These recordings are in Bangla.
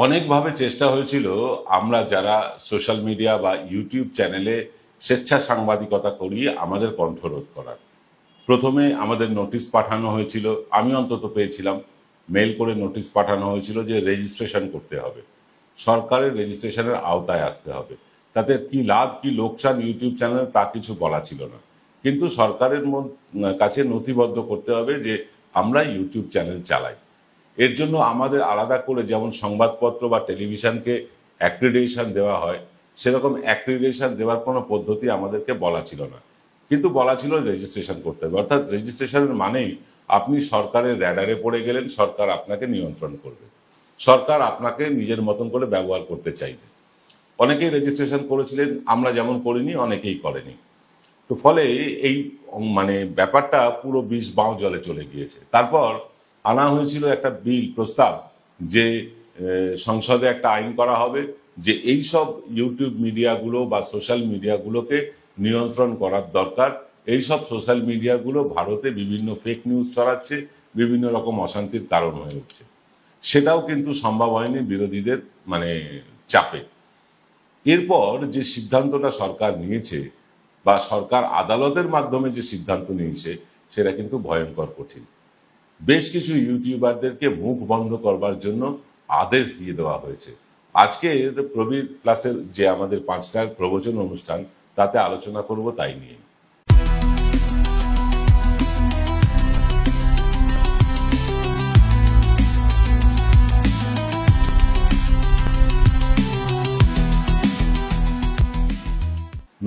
অনেকভাবে চেষ্টা হয়েছিল আমরা যারা সোশ্যাল মিডিয়া বা ইউটিউব চ্যানেলে স্বেচ্ছা সাংবাদিকতা করি আমাদের কণ্ঠরোধ করার। প্রথমে আমাদের নোটিশ পাঠানো হয়েছিল, আমি অন্তত পেয়েছিলাম, মেল করে নোটিশ পাঠানো হয়েছিল যে রেজিস্ট্রেশন করতে হবে, সরকারের রেজিস্ট্রেশনের আওতায় আসতে হবে। তাতে কি লাভ কি লোকসান ইউটিউব চ্যানেল তা কিছু বলা ছিল না, কিন্তু সরকারের কাছে নথিবদ্ধ করতে হবে যে আমরা ইউটিউব চ্যানেল চালাই। এর জন্য আমাদের আলাদা করে যেমন সংবাদপত্র বা টেলিভিশনকে অ্যাক্রিডিটেশন দেওয়া হয়, সেরকম অ্যাক্রিডিটেশন দেওয়ার কোনো পদ্ধতি আমাদেরকে বলা ছিল না, কিন্তু বলা ছিল রেজিস্ট্রেশন করতে হবে। অর্থাৎ রেজিস্ট্রেশনের মানেই আপনি সরকারের র্যাডারে পড়ে গেলেন, সরকার আপনাকে নিয়ন্ত্রণ করবে, সরকার আপনাকে নিজের মতন করে ব্যবহার করতে চাইবে। অনেকেই রেজিস্ট্রেশন করেছিলেন, আমরা যেমন করিনি অনেকেই করেনি। তো ফলে এই ব্যাপারটা পুরো বিষ বাঁও জলে চলে গিয়েছে। তারপর আনা হয়েছিল একটা বিল প্রস্তাব যে সংসদে একটা আইন করা হবে যে এই সব ইউটিউব মিডিয়াগুলো বা সোশ্যাল মিডিয়াগুলোকে নিয়ন্ত্রণ করার দরকার। এই সব সোশ্যাল মিডিয়াগুলো ভারতে বিভিন্ন ফেক নিউজ ছড়াচ্ছে, বিভিন্ন রকম অশান্তির কারণ হয়ে উঠছে। সেটাও কিন্তু সম্ভব হয়নি বিরোধীদের চাপে। এরপর যে সিদ্ধান্তটা সরকার নিয়েছে বা সরকার আদালতের মাধ্যমে যে সিদ্ধান্ত নিয়েছে সেটা কিন্তু ভয়ঙ্কর কঠিন। বেশ কিছু ইউটিউবারদেরকে মুখ বন্ধ করবার জন্য আদেশ দিয়ে দেওয়া হয়েছে। আজকে প্রবীর প্লাসের যে আমাদের 5টার প্রবচন অনুষ্ঠান, তাতে আলোচনা করব তাই নিয়ে।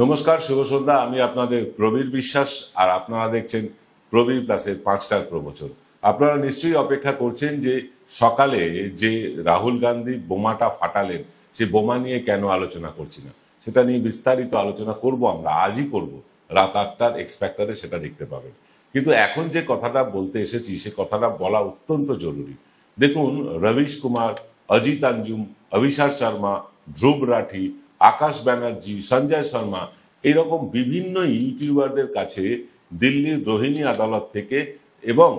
নমস্কার, শুভ সন্ধ্যা। আমি আপনাদের প্রবীর বিশ্বাস, আর আপনারা দেখছেন প্রবীর প্লাসের 5টার প্রবচন। আপনারা নিশ্চয়ই অপেক্ষা করছেন যে সকালে যে রাহুল গান্ধী বোমাটা ফাটালেন, সে বোমা নিয়ে কেন আলোচনা করছি না। সেটা নিয়ে বিস্তারিত আলোচনা করব, আমরা আজই করব, রাত 8টার এক্সপেক্টারে সেটা দেখতে পাবেন। কিন্তু এখন যে কথাটা বলতে এসেছি সে কথাটা বলা অত্যন্ত জরুরি। দেখুন, রবিশ কুমার, অজিত আঞ্জুম, অভিষার শর্মা, ধ্রুব রাঠি, আকাশ ব্যানার্জি, সঞ্জয় শর্মা, এইরকম বিভিন্ন ইউটিউবারদের কাছে দিল্লির রোহিণী আদালত থেকে এবং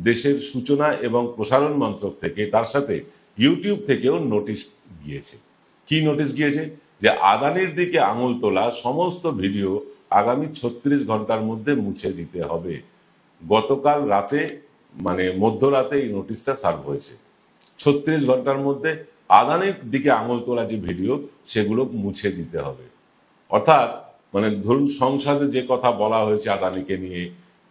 দেশের সূচনা এবং প্রসারণ মন্ত্রক থেকে, তার সাথে ইউটিউব থেকেও নোটিশ গিয়েছে। কি নোটিশ গিয়েছে? যে আদানির দিকে আঙুল তোলা সমস্ত ভিডিও আগামী 36 ঘন্টার মধ্যে মুছে দিতে হবে। গতকাল রাতে মধ্যরাতে এই নোটিশটা সার্ভ হয়েছে। 36 ঘন্টার মধ্যে আদানির দিকে আঙুল তোলা যে ভিডিও সেগুলো মুছে দিতে হবে। অর্থাৎ ধরুন, সংসদে যে কথা বলা হয়েছে আদানিকে নিয়ে,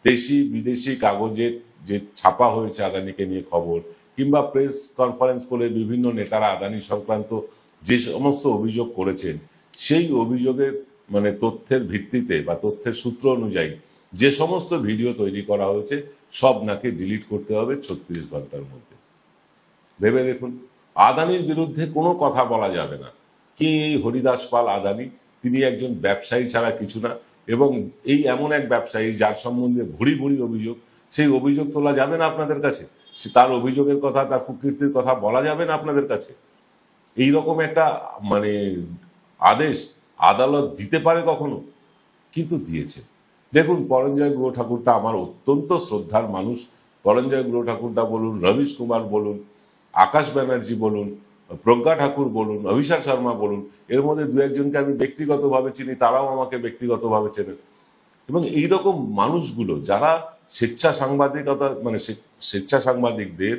দেশি বিদেশি কাগজে যে ছাপা হয়েছে আদানিকে নিয়ে খবর, কিংবা প্রেস কনফারেন্স করে বিভিন্ন নেতারা আদানি সংক্রান্ত যে সমস্ত অভিযোগ করেছেন, সেই অভিযোগের তথ্যের ভিত্তিতে বা তথ্যের সূত্র অনুযায়ী যে সমস্ত ভিডিও তৈরি করা হয়েছে সব নাকি ডিলিট করতে হবে 36 ঘন্টার মধ্যে। ভেবে দেখুন, আদানির বিরুদ্ধে কোনো কথা বলা যাবে না। কি এই হরিদাস পাল আদানি? তিনি একজন ব্যবসায়ী ছাড়া কিছু না, এবং এই এমন এক ব্যবসায়ী যার সম্বন্ধে ভুড়ি ভুড়ি অভিযোগ, সেই অভিযোগ তোলা যাবে না আপনাদের কাছে? তার অভিযোগের কথা, তার কুকীর্তির কথা বলা যাবে না আপনাদের কাছে? এইরকম একটা আদেশ আদালত দিতে পারে কখনো? কিন্তু দিয়েছে। দেখুন, পরঞ্জয় গুহ ঠাকুরটা আমার অত্যন্ত শ্রদ্ধার মানুষ। পরঞ্জয় গুহ ঠাকুরটা বলুন, রবিশ কুমার বলুন, আকাশ ব্যানার্জি বলুন, প্রজ্ঞা ঠাকুর বলুন, অভিষার শর্মা বলুন, এর মধ্যে দু একজনকে আমি ব্যক্তিগতভাবে চিনি, তারাও আমাকে ব্যক্তিগতভাবে চেনেন। এবং এইরকম মানুষগুলো যারা স্বেচ্ছা সাংবাদিকতা স্বেচ্ছা সাংবাদিকদের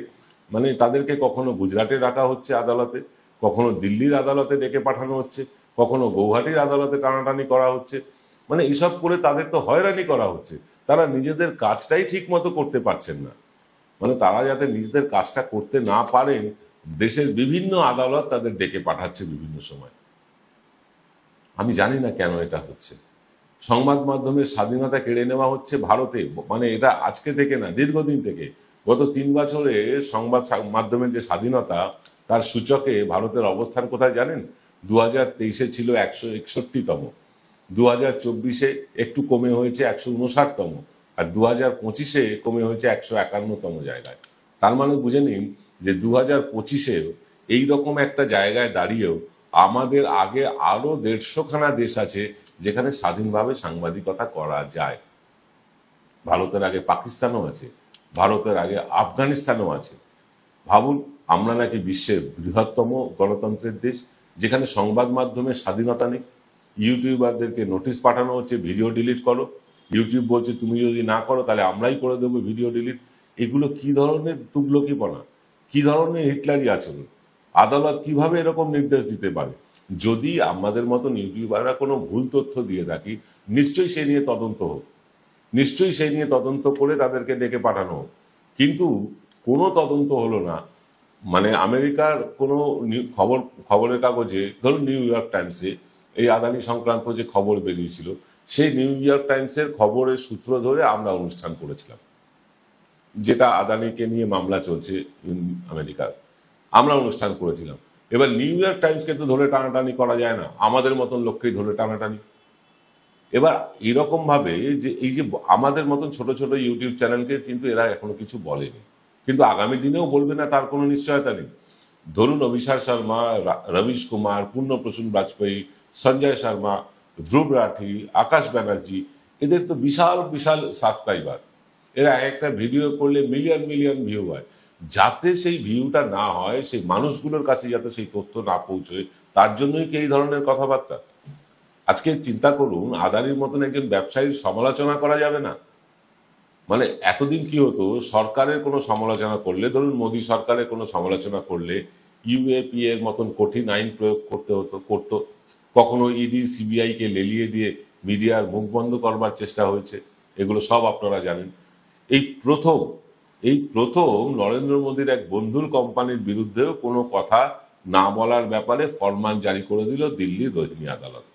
তাদেরকে কখনো গুজরাটে রাখা হচ্ছে আদালতে, কখনো দিল্লির আদালতে ডেকে পাঠানো হচ্ছে, কখনো গৌহাটির আদালতে টানাটানি করা হচ্ছে। এইসব করে তাদের তো হয়রানি করা হচ্ছে। তারা নিজেদের কাজটাই ঠিক মতো করতে পারছেন না। তারা যাতে নিজেদের কাজটা করতে না পারেন, দেশের বিভিন্ন আদালত তাদের ডেকে পাঠাচ্ছে বিভিন্ন সময়। আমি জানি না কেন এটা হচ্ছে। সংবাদ মাধ্যমের স্বাধীনতা কেড়ে নেওয়া হচ্ছে ভারতে। এটা আজকে থেকে না, দীর্ঘদিন থেকে। গত 3 বছরে সংবাদ মাধ্যমের যে স্বাধীনতা, তার সূচকে ভারতের অবস্থান কোথায় জানেন? 2023-এ ছিল 161তম, 2024-এ একটু কমে হয়েছে 159তম, আর 2025-এ কমে হয়েছে 151তম জায়গায়। তার বুঝে নিন যে 2025-এ এইরকম একটা জায়গায় দাঁড়িয়েও আমাদের আগে আরো 150খানা দেশ আছে যেখানে স্বাধীনভাবে সাংবাদিকতা করা যায়। ভারতের আগে পাকিস্তানও আছে, ভারতের আগে আফগানিস্তানও আছে। ভাবুন, আমরা নাকি বিশ্বের বৃহত্তম গণতন্ত্রের দেশ, যেখানে সংবাদ মাধ্যমের স্বাধীনতা নেই। ইউটিউবারদেরকে নোটিশ পাঠানো হচ্ছে ভিডিও ডিলিট করো, ইউটিউব বলছে তুমি যদি না করো তাহলে আমরাই করে দেবো ভিডিও ডিলিট। এগুলো কি ধরনের তুগলকিপনা, কি ধরনের হিটলারি আচরণ? আদালত কিভাবে এরকম নির্দেশ দিতে পারে? যদি আমাদের মতন ইউটিউবাররা কোনো ভুল তথ্য দিয়ে থাকি, নিশ্চয়ই সে নিয়ে তদন্ত হোক, নিশ্চয়ই সেই নিয়ে তদন্ত করে তাদেরকে ডেকে পাঠানো হোক। কিন্তু কোনো তদন্ত হলো না। মানে আমেরিকার কোনো খবরের কাগজে, ধরুন নিউ ইয়র্ক টাইমসে এই আদানি সংক্রান্ত যে খবর বেরিয়েছিল, সেই নিউ ইয়র্ক টাইমসের খবরের সূত্র ধরে আমরা অনুষ্ঠান করেছিলাম, যেটা আদানিকে নিয়ে মামলা চলছে আমেরিকার, আমরা অনুষ্ঠান করেছিলাম। এবার নিউ ইয়র্ক টাইমসকে তো ধরে টানাটানি করা যায় না, আমাদের মতন লোককেই ধরে টানাটানি। এবার এরকম ভাবে যে এই যে আমাদের মতন ছোট ছোট ইউটিউব চ্যানেলকে কিন্তু এরা এখনো কিছু বলেনি, কিন্তু আগামী দিনেও বলবে না তার কোনো নিশ্চয়তা নেই। ধরুন অভিষেক শর্মা, রবিশ কুমার, পূর্ণপ্রসূন বাজপেয়ী, সঞ্জয় শর্মা, ধ্রুব রাঠি, আকাশ ব্যানার্জি, এদের তো বিশাল বিশাল সাবস্ক্রাইবার। এরা একটা ভিডিও করলে মিলিয়ন মিলিয়ন ভিউ হয়। যাতে সেই ভিউটা না হয়, সেই মানুষগুলোর কাছে যাতে সেই তথ্য না পৌঁছয়, তার জন্যই কি এই ধরনের কথাবার্তা? আজকে চিন্তা করুন, আদানির মতন একজন ব্যবসায়ীর সমালোচনা করা যাবে না? মানে এতদিন কি হতো, সরকারের কোনো সমালোচনা করলে, ধরুন মোদী সরকারের কোনো সমালোচনা করলে ইউএপি এর মতন কঠিন আইন প্রয়োগ করতো। কখনো ইডি সিবিআই কে লেলিয়ে দিয়ে মিডিয়ার মুখ বন্ধ করবার চেষ্টা হয়েছে, এগুলো সব আপনারা জানেন। এই প্রথম এই প্রথম নরেন্দ্র মোদীর এক বন্ধুর কোম্পানির বিরুদ্ধেও কোনো কথা না বলার ব্যাপারে ফরমান জারি করে দিল দিল্লির রোহিণী আদালত।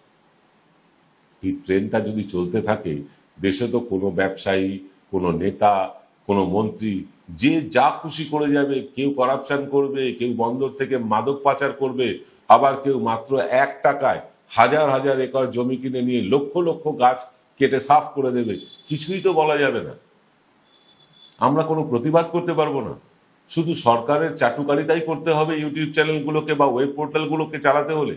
এই ট্রেনটা যদি চলতে থাকে, দেশে তো কোনো ব্যবসায়ী, কোনো নেতা, কোনো মন্ত্রী যে যা খুশি করে যাবে। কেউ করাপশন করবে, কেউ বন্দর থেকে মাদক পাচার করবে, আবার কেউ মাত্র 1 টাকায় হাজার হাজার একর জমি কিনে নিয়ে লক্ষ লক্ষ গাছ কেটে সাফ করে দেবে। কিছুই তো বলা যাবে না, আমরা কোনো প্রতিবাদ করতে পারবো না। শুধু সরকারের চাটুকারিতাই করতে হবে ইউটিউব চ্যানেলগুলোকে বা ওয়েব পোর্টালগুলোকে চালাতে হলে।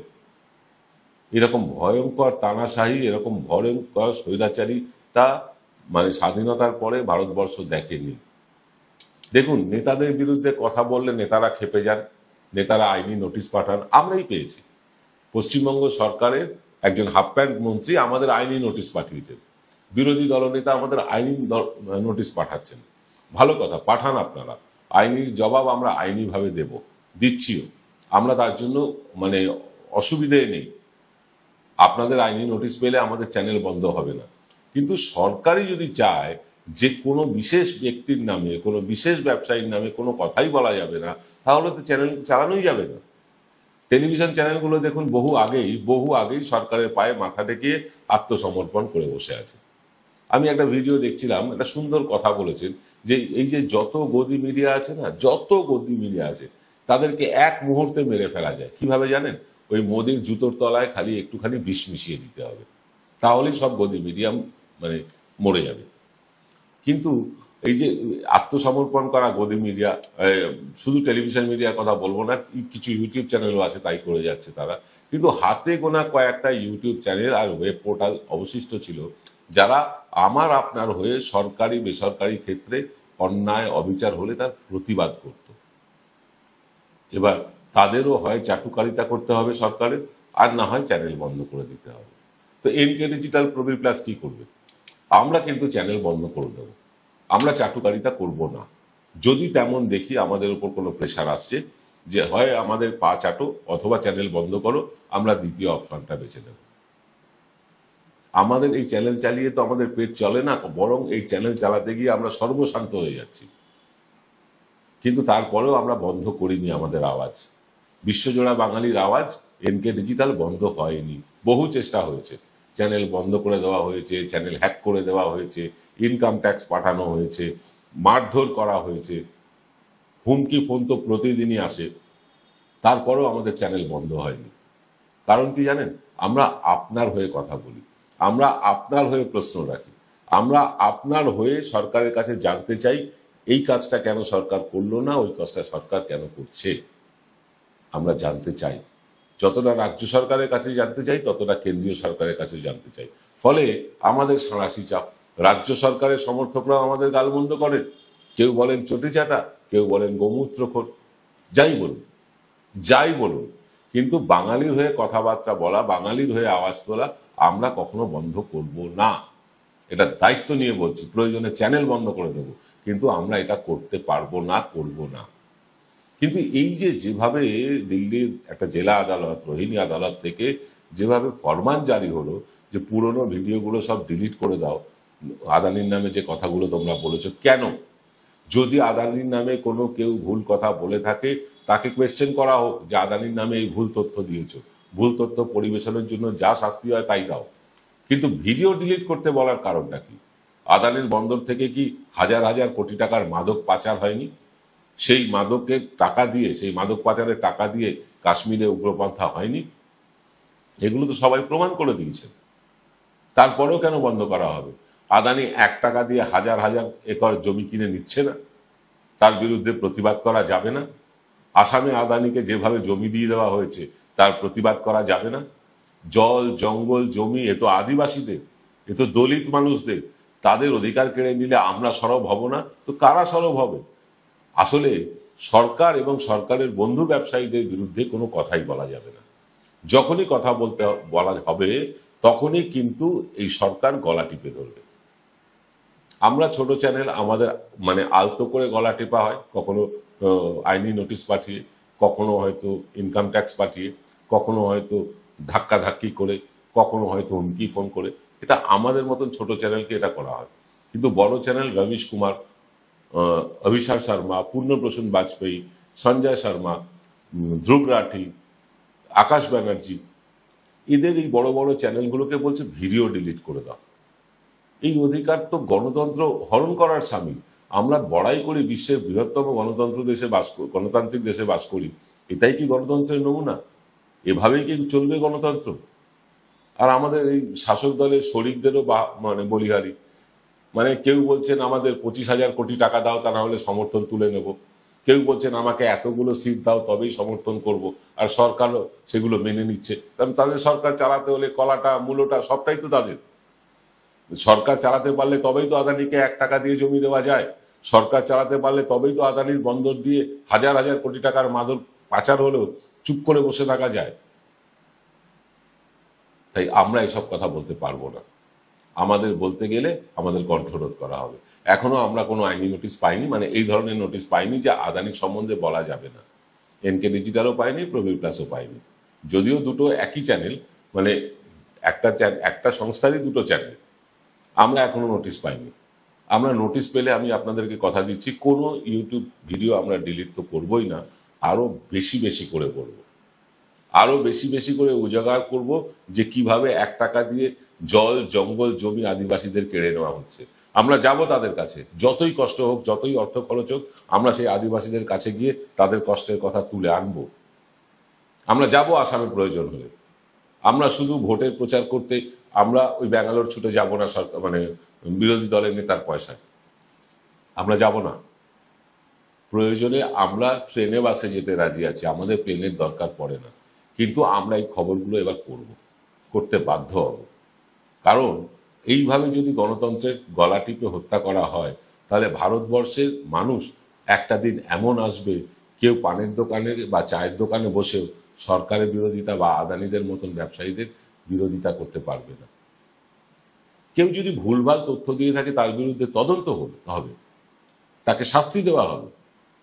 এরকম ভয়ঙ্কর তানাশাহী, এরকম ভয়ঙ্কর স্বৈরাচারিতা মানে স্বাধীনতার পরে ভারতবর্ষ দেখেনি। দেখুন, নেতাদের বিরুদ্ধে কথা বললে নেতারা খেপে যান, নেতারা আইনি নোটিশ পাঠান। আমরাই পেয়েছি, পশ্চিমবঙ্গ সরকারের একজন হাফ প্যান্ট মন্ত্রী আমাদের আইনি নোটিশ পাঠিয়েছেন, বিরোধী দলনেতা আমাদের আইনি নোটিশ পাঠাচ্ছেন। ভালো কথা, পাঠান আপনারা, আইনির জবাব আমরা আইনিভাবে দেব, দিচ্ছিও আমরা, তার জন্য মানে অসুবিধে নেই। আপনাদের আইনি নোটিশ পেলে আমাদের চ্যানেল বন্ধ হবে না। কিন্তু সরকারই যদি চায় যে কোনো বিশেষ ব্যক্তির নামে, কোনো বিশেষ ব্যবসায়ীর নামে কোনো কথাই বলা যাবে না, তাহলে তো চ্যানেল চালানোই যাবে না। টেলিভিশন চ্যানেলগুলো দেখুন বহু আগেই সরকারের পায়ে মাথা ঠেকিয়ে আত্মসমর্পণ করে বসে আছে। আমি একটা ভিডিও দেখছিলাম, একটা সুন্দর কথা বলেছেন যে এই যে যত গদি মিডিয়া আছে না, যত গদি মিডিয়া আছে, তাদেরকে এক মুহূর্তে মেরে ফেলা যায়। কিভাবে জানেন? ওই মোদির জুতোর তলায় খালি একটুখানি বিষ মিশিয়ে দিতে হবে, তাহলেই সব গদি মিডিয়াম মানে মরে যাবে। কিন্তু এই যে আত্মসমর্পণ করা গদি মিডিয়া, শুধু টেলিভিশন মিডিয়ার কথা বলবো না, কিছু ইউটিউব চ্যানেলও আছে তাই করে যাচ্ছে তারা। কিন্তু হাতে গোনা কয়েকটা ইউটিউব চ্যানেল আর ওয়েব পোর্টাল অবশিষ্ট ছিল, যারা আমার আপনার হয়ে সরকারি বেসরকারি ক্ষেত্রে অন্যায় অবিচার হলে তার প্রতিবাদ করত। এবার তাদেরও হয় চাটুকারিতা করতে হবে সরকারের, আর না হয় চ্যানেল বন্ধ করে দিতে হবে। তো এনকে ডিজিটাল প্রবীর প্লাস কি করবে? আমরা কিন্তু চ্যানেল বন্ধ করে দেবো, আমরা চাটুকারিতা করব না। যদি তেমন দেখি আমাদের উপর কোনো প্রেশার আসছে যে হয় আমাদের পা চাটো অথবা চ্যানেল বন্ধ করো, আমরা দ্বিতীয় অপশনটা বেছে নেব। আমাদের এই চ্যানেল চালিয়ে তো আমাদের পেট চলে না, বরং এই চ্যানেল চালাতে গিয়ে আমরা সর্বশান্ত হয়ে যাচ্ছি। কিন্তু তারপরেও আমরা বন্ধ করিনি আমাদের আওয়াজ, বিশ্বজোড়া বাঙালির আওয়াজ। এনকে ডিজিটাল বন্ধ হয়নি, বহু চেষ্টা হয়েছে, চ্যানেল বন্ধ করে দেওয়া হয়েছে, চ্যানেল হ্যাক করে দেওয়া হয়েছে, ইনকাম ট্যাক্স পাঠানো হয়েছে, মারধর করা হয়েছে, হুমকি ফোন তো প্রতিদিনই আসে, তারপরেও আমাদের চ্যানেল বন্ধ হয়নি। কারণ কি জানেন? আমরা আপনার হয়ে কথা বলি, আমরা আপনার হয়ে প্রশ্ন রাখি, আমরা আপনার হয়ে সরকারের কাছে জানতে চাই এই কাজটা কেন সরকার করলো না, ওই কাজটা সরকার কেন করছে, আমরা জানতে চাই। যতটা রাজ্য সরকারের কাছে জানতে চাই, ততটা কেন্দ্রীয় সরকারের কাছে জানতে চাই। ফলে আমাদের সাঁড়াশি চাপ। রাজ্য সরকারের সমর্থকরাও আমাদের গালমন্দ করেন, কেউ বলেন চটি চাটা, কেউ বলেন গোমূত্রখোর। যাই বলুন, যাই বলুন, কিন্তু বাঙালির হয়ে কথাবার্তা বলা, বাঙালির হয়ে আওয়াজ তোলা আমরা কখনো বন্ধ করব না। এটা দায়িত্ব নিয়ে বলছি, প্রয়োজনে চ্যানেল বন্ধ করে দেবো, কিন্তু আমরা এটা করতে পারবো না, করব না। কিন্তু এই যে যেভাবে দিল্লির একটা জেলা আদালত, রোহিণী আদালত থেকে যেভাবে ফরমান জারি হলো যে পুরনো ভিডিওগুলো সব ডিলিট করে দাও, আদানির নামে যে কথাগুলো তোমরা বলেছো, কেন? যদি আদানির নামে কোনো কেউ ভুল কথা বলে থাকে, তাকে কোয়েশ্চেন করা হোক যে আদানির নামে এই ভুল তথ্য দিয়েছো, ভুল তথ্য পরিবেশনের জন্য যা শাস্তি হয় তাই দাও। কিন্তু ভিডিও ডিলিট করতে বলার কারণটা কি? আদানির বন্দর থেকে কি হাজার হাজার কোটি টাকার মাদক পাচার হয়নি? সেই মাদকের টাকা দিয়ে, সেই মাদক পাচারের টাকা দিয়ে কাশ্মীরে উগ্রপন্থা হয়নি? এগুলো তো সবাই প্রমাণ করে দিয়েছে। তারপরেও কেন বন্ধ করা হবে? আদানি 1 টাকা দিয়ে হাজার হাজার একর জমি কিনে নিচ্ছে না? তার বিরুদ্ধে প্রতিবাদ করা যাবে না? আসামে আদানিকে যেভাবে জমি দিয়ে দেওয়া হয়েছে তার প্রতিবাদ করা যাবে না? জল, জঙ্গল, জমি এ তো আদিবাসীদের, এ তো দলিত মানুষদের। তাদের অধিকার কেড়ে নিলে আমরা সরব হব না? তো কারা সরব হবে? আসলে সরকার এবং সরকারের বন্ধু ব্যবসায়ীদের বিরুদ্ধে কোনো কথাই বলা যাবে না। যখনই কথা বলা হবে, তখনই কিন্তু এই সরকার গলা টিপে ধরবে। আমরা ছোট চ্যানেল, আমাদের মানে আলতো করে গলা টেপা হয়, কখনো আইনি নোটিশ পাঠিয়ে, কখনো হয়তো ইনকাম ট্যাক্স পাঠিয়ে, কখনো হয়তো ধাক্কাধাক্কি করে, কখনো হয়তো হুমকি ফোন করে। এটা আমাদের মতন ছোট চ্যানেলকে এটা করা হয়। কিন্তু বড় চ্যানেল রবিশ কুমার, অভিষার শর্মা, পূর্ণপ্রসূন বাজপেয়ী, সঞ্জয় শর্মা, ধ্রুব রাঠি, আকাশ ব্যানার্জি, এদের এই বড় বড় চ্যানেলগুলোকে বলছে ভিডিও ডিলিট করে দাও। এই অধিকার তো গণতন্ত্র হরণ করার সামিল। আমরা বড়াই করি বিশ্বের বৃহত্তম গণতান্ত্রিক দেশে বাস করি, এটাই কি গণতন্ত্রের নমুনা? এভাবেই কি চলবে গণতন্ত্র? আর আমাদের এই শাসক দলের শরিকদেরও মানে বলিহারি। মানে কেউ বলছেন আমাদের 25,000 কোটি টাকা দাও, তা না হলে সমর্থন তুলে নেব। কেউ বলছেন আমাকে এতগুলো সিট দাও, তবেই সমর্থন করব। আর সরকারও সেগুলো মেনে নিচ্ছে, কারণ তাদের সরকার চালাতে হলে কলাটা মূলটা সবটাই তো তাদের। সরকার চালাতে পারলে তবেই তো আদানিকে 1 টাকা দিয়ে জমি দেওয়া যায়। সরকার চালাতে পারলে তবেই তো আদানির বন্দর দিয়ে হাজার হাজার কোটি টাকার মাদক পাচার হলেও চুপ করে বসে থাকা যায়। তাই আমরা এসব কথা বলতে পারবো না। আমাদের বলতে গেলে আমাদের কণ্ঠরোধ করা হবে। এখনো আমরা কোনো আইনি নোটিশ পাইনি, মানে এই ধরনের নোটিশ পাইনি যে আদানির সম্বন্ধে বলা যাবে না। এনকে ডিজিটালও পাইনি, প্রবীর প্লাসও পাইনি। যদিও দুটো একই চ্যানেল, মানে একটা সংস্থারই দুটো চ্যানেল, আমরা এখনো নোটিশ পাইনি। আমরা নোটিশ পেলে আমি আপনাদেরকে কথা দিচ্ছি, কোনো ইউটিউব ভিডিও আমরা ডিলিট তো করবোই না, আরো বেশি বেশি করে করব। আরো বেশি বেশি করে উজাগার করব যে কিভাবে 1 টাকা দিয়ে জল, জঙ্গল, জমি আদিবাসীদের কেড়ে নেওয়া হচ্ছে। আমরা যাব তাদের কাছে, যতই কষ্ট হোক, যতই অর্থ খরচ হোক, আমরা সেই আদিবাসীদের কাছে গিয়ে তাদের কষ্টের কথা তুলে আনবো। আমরা যাব আসামে প্রয়োজন হলে। আমরা শুধু ভোটের প্রচার করতে আমরা ওই ব্যাঙ্গালোর ছুটে যাব না, সরকার মানে বিরোধী দলের নেতার পয়সায় আমরা যাব না। প্রয়োজনে আমরা ট্রেনে বাসে যেতে রাজি আছি, আমাদের প্লেনের দরকার পড়ে না। কিন্তু আমরা এই খবরগুলো এবার করতে বাধ্য হব। কারণ এইভাবে যদি গণতন্ত্রের গলা টিপে হত্যা করা হয়, তাহলে ভারতবর্ষের মানুষ একটা দিন এমন আসবে, কেউ পানের দোকানে বা চায়ের দোকানে বসেও সরকারের বিরোধিতা বা আদানিদের মতন ব্যবসায়ীদের বিরোধিতা করতে পারবে না। কেউ যদি ভুলভাল তথ্য দিয়ে থাকে, তার বিরুদ্ধে তদন্ত হবে, তাকে শাস্তি দেওয়া হবে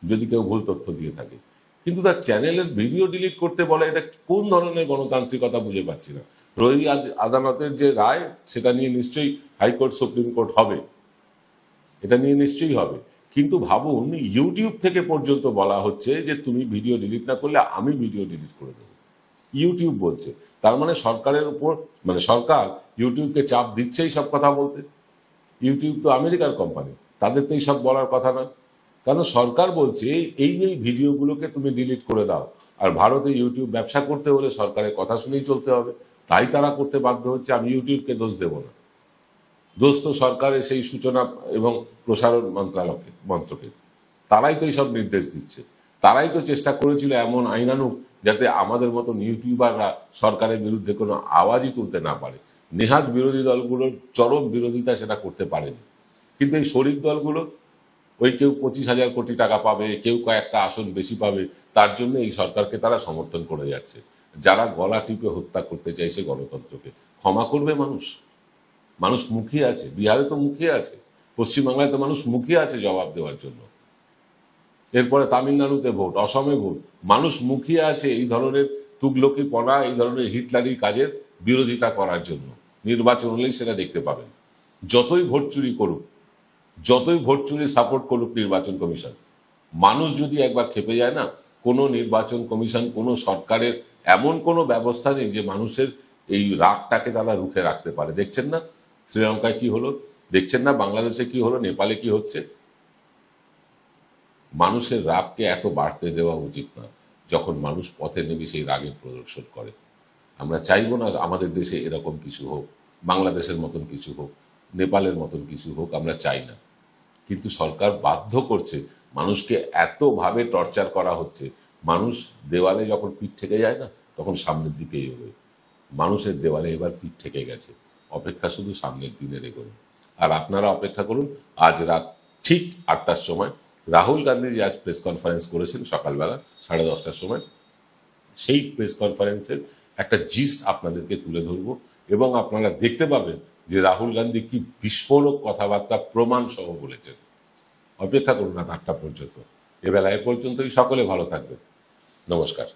যদি কেউ ভুল তথ্য দিয়ে থাকে। কিন্তু তার চ্যানেলের ভিডিও ডিলিট করতে বলে, এটা কোন ধরনের গণতান্ত্রিকতা বুঝে পাচ্ছি না। রোহিণী আদালতের যে রায়, সেটা নিয়ে নিশ্চয়ই হাইকোর্ট, সুপ্রিম কোর্ট হবে, এটা নিয়ে নিশ্চয়ই হবে। কিন্তু ভাবুন, ইউটিউব থেকে পর্যন্ত বলা হচ্ছে যে তুমি ভিডিও ডিলিট না করলে আমি ভিডিও ডিলিট করে দেবো। ইউটিউব বলছে, তার মানে সরকারের উপর, মানে সরকার ইউটিউবকে চাপ দিচ্ছেই সব কথা বলতে। ইউটিউব তো আমেরিকার কোম্পানি, তাদের তো এইসব বলার কথা না। কারণ সরকার বলছে এই ভিডিওগুলোকে তুমি ডিলিট করে দাও। আর ভারতে ইউটিউব ব্যবসা করতে হলে সরকারের কথা শুনেই চলতে হবে, তাই তারা করতে বাধ্য হচ্ছে। আমি ইউটিউবকে দোষ দেব না, দোষ তো সরকারের সেই সূচনা এবং প্রসারণ মন্ত্রকে। তারাই তো এইসব নির্দেশ দিচ্ছে, তারাই তো চেষ্টা করেছিল এমন আইন আনুক যাতে আমাদের মতন ইউটিউবাররা সরকারের বিরুদ্ধে কোনো আওয়াজই তুলতে না পারে। নেহাত বিরোধী দলগুলোর চরম বিরোধিতা সেটা করতে পারেনি, কিন্তু এই শরিক দলগুলো ওই কেউ 25,000 কোটি টাকা পাবে, কেউ কয়েকটা আসন বেশি পাবে, তার জন্য এই সরকারকে তারা সমর্থন করে যাচ্ছে। যারা গলা টিপে হত্যা করতে চাইছে গণতন্ত্রকে, ক্ষমা করবে মানুষ? মানুষ মুখিয়ে আছে, বিহারে তো মুখিয়ে আছে, পশ্চিমবাংলায় তো মানুষ মুখিয়ে আছে জবাব দেওয়ার জন্য। এরপরে তামিলনাড়ুতে ভোট, অসমে ভোট, মানুষ মুখিয়ে আছে এই ধরনের তুগলকি পড়া, এই ধরনের হিটলারি কাজের বিরোধিতা করার জন্য। নির্বাচন হলেই সেটা দেখতে পাবেন। যতই ভোট চুরি করুক, যতই ভোট চুরি সাপোর্ট করুক নির্বাচন কমিশন, মানুষ যদি একবার খেপে যায় না, কোনো নির্বাচন কমিশন, কোনো সরকারের এমন কোনো ব্যবস্থা নেই যে মানুষের এই রাগটাকে তারা রুখে রাখতে পারে। দেখছেন না শ্রীলঙ্কায় কি হলো, দেখছেন না বাংলাদেশে কি হলো, নেপালে কি হচ্ছে। মানুষের রাগকে এত বাড়তে দেওয়া উচিত না। যখন মানুষ পথে নেমে সেই রাগের প্রদর্শন করে, আমরা চাইবো না আমাদের দেশে এরকম কিছু হোক, বাংলাদেশের মতন কিছু হোক, নেপালের মতন কিছু হোক, আমরা চাই না। কিন্তু সরকার বাধ্য করছে, মানুষকে এতভাবে টর্চার করা হচ্ছে, মানুষ দেওয়ালে যখন পিঠ থেকে যায় না, তখন সামনের দিকে এগোয়। মানুষের দেওয়ালে এবার পিঠ থেকে গেছে, অপেক্ষা শুধু সামনের দিনের এগোনো। আর আপনারা অপেক্ষা করুন, আজ রাত ঠিক 8টার সময় রাহুল গান্ধী যে আজ প্রেস কনফারেন্স করেছেন সকালবেলা 10:30টার সময়, সেই প্রেস কনফারেন্সের একটা জিস্ট আপনাদেরকে তুলে ধরবো, এবং আপনারা দেখতে পাবেন যে রাহুল গান্ধী কি বিস্ফোরক কথাবার্তা প্রমাণ সহ বলেছেন। অপেক্ষা করুন রাত 8টা পর্যন্ত। এবেলা এ পর্যন্তই, সকলে ভালো থাকবেন। নমস্কার।